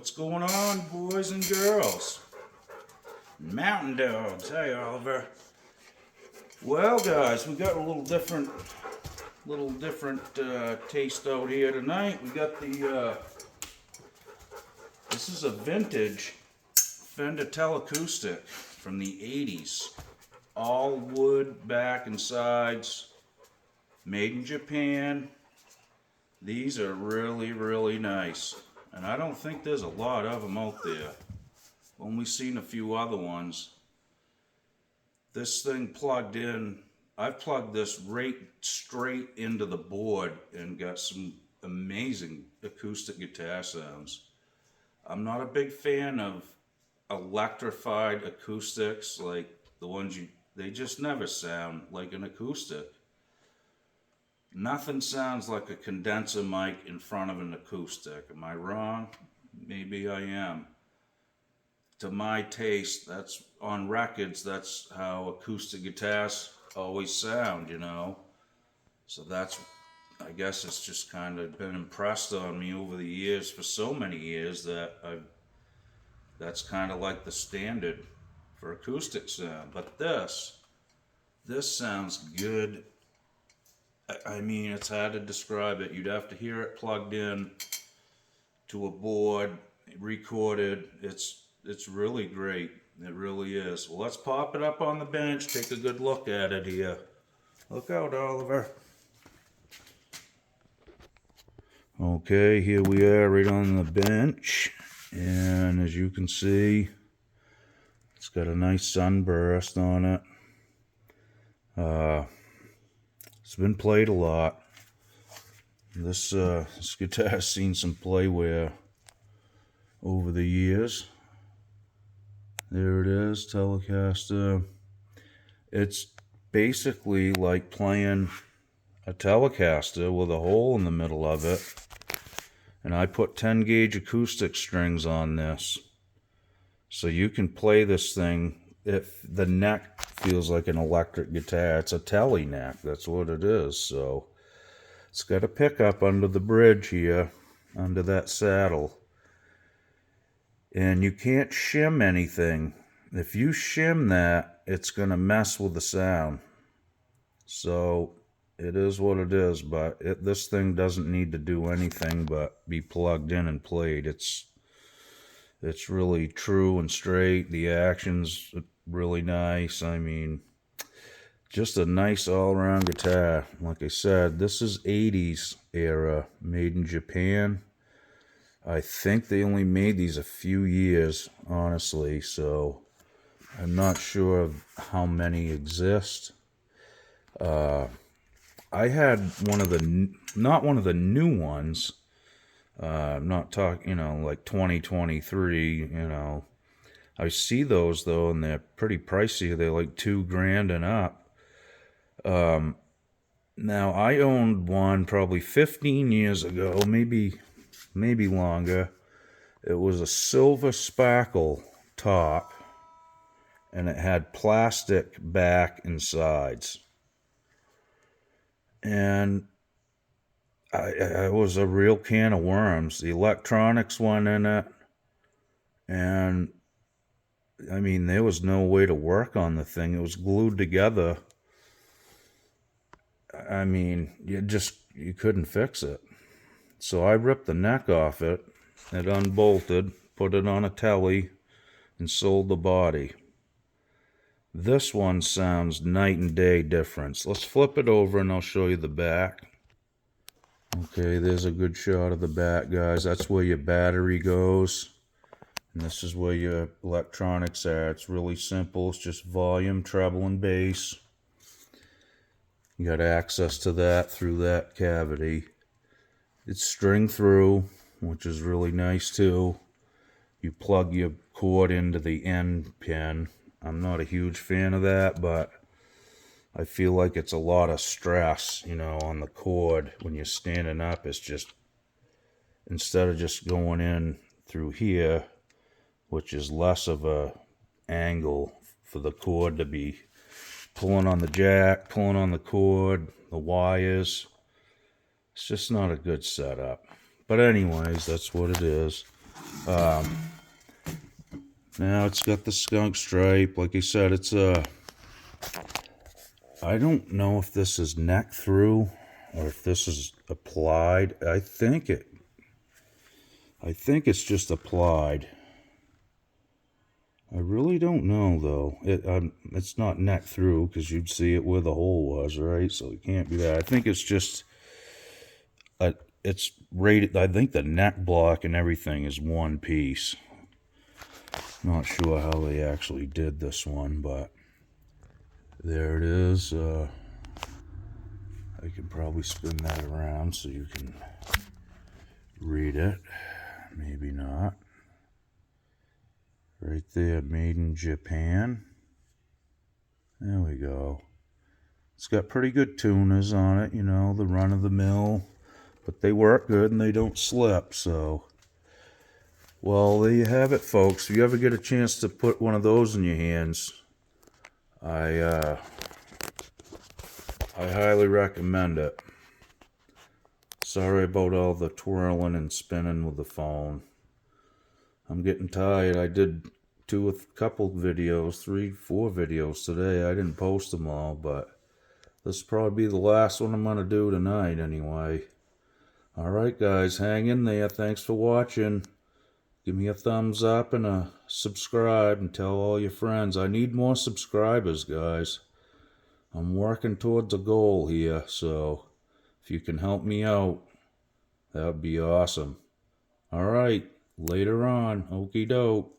What's going on, boys and girls? Mountain dogs. Hey, Oliver. Well, guys, we got a little different taste out here tonight. We got the this is a vintage Fender Tele Acoustic from the 80s. All wood back and sides, made in Japan. These are really, really nice. And I don't think there's a lot of them out there. Only seen a few other ones. This thing plugged in, I've plugged this right straight into the board and got some amazing acoustic guitar sounds. I'm not a big fan of electrified acoustics like the ones they just never sound like an acoustic. Nothing sounds like a condenser mic in front of an acoustic. Am I wrong? Maybe I am. To my taste, that's on records, that's how acoustic guitars always sound, you know. So that's, I guess it's just kind of been impressed on me over the years, for so many years, that that's kind of like the standard for acoustic sound. But this sounds good. I mean, it's hard to describe it. You'd have to hear it plugged in to a board, recorded. It's really great. It really is. Well, let's pop it up on the bench, take a good look at it here. Look out, Oliver. Okay, here we are right on the bench. And as you can see, it's got a nice sunburst on it. It's been played a lot. This guitar's seen some play wear over the years. There it is, Telecaster. It's basically like playing a Telecaster with a hole in the middle of it. And I put 10 gauge acoustic strings on this. So you can play this thing if the neck feels like an electric guitar. It's a Tele neck, that's what it is. So it's got a pickup under the bridge here, under that saddle. And you can't shim anything. If you shim that, it's going to mess with the sound. So it is what it is, but this thing doesn't need to do anything but be plugged in and played. It's really true and straight. The action's really nice. I mean, just a nice all-around guitar. Like I said, this is 80s era, made in Japan. I think they only made these a few years, honestly, so I'm not sure of how many exist. I had not one of the new ones. I'm not talking, like 2023, I see those, though, and they're pretty pricey. They're like $2,000 and up. Now, I owned one probably 15 years ago, maybe longer. It was a silver sparkle top, and it had plastic back and sides. And it was a real can of worms. The electronics went in it, and I mean, there was no way to work on the thing. It was glued together. I mean, you couldn't fix it. So I ripped the neck off it, it unbolted, put it on a telly, and sold the body. This one sounds night and day difference. Let's flip it over and I'll show you the back. Okay, there's a good shot of the back, guys. That's where your battery goes. And this is where your electronics are. It's really simple. It's just volume, treble, and bass. You got access to that through that cavity. It's string through, which is really nice too. You plug your cord into the end pin. I'm not a huge fan of that, but I feel like it's a lot of stress, you know, on the cord when you're standing up. It's just, instead of just going in through here, which is less of a angle for the cord to be pulling on the jack, pulling on the cord, the wires. It's just not a good setup. But anyways, that's what it is. Now it's got the skunk stripe. Like I said, it's I don't know if this is neck through or if this is applied. I think it's just applied. I really don't know though. It's not neck through because you'd see it where the hole was, right? So it can't be that. I think it's just it's rated. I think the neck block and everything is one piece. Not sure how they actually did this one, but there it is. I can probably spin that around so you can read it. Maybe not. Right there, made in Japan. There we go. It's got pretty good tuners on it, you know, the run of the mill, but they work good and they don't slip, so. Well, there you have it, folks. If you ever get a chance to put one of those in your hands, I highly recommend it. Sorry about all the twirling and spinning with the phone. I'm getting tired. I did couple videos, 3, 4 videos today. I didn't post them all, but this will probably be the last one I'm going to do tonight anyway. Alright guys, hang in there. Thanks for watching. Give me a thumbs up and a subscribe and tell all your friends. I need more subscribers, guys. I'm working towards a goal here, so if you can help me out, that would be awesome. Alright, later on. Okie doke.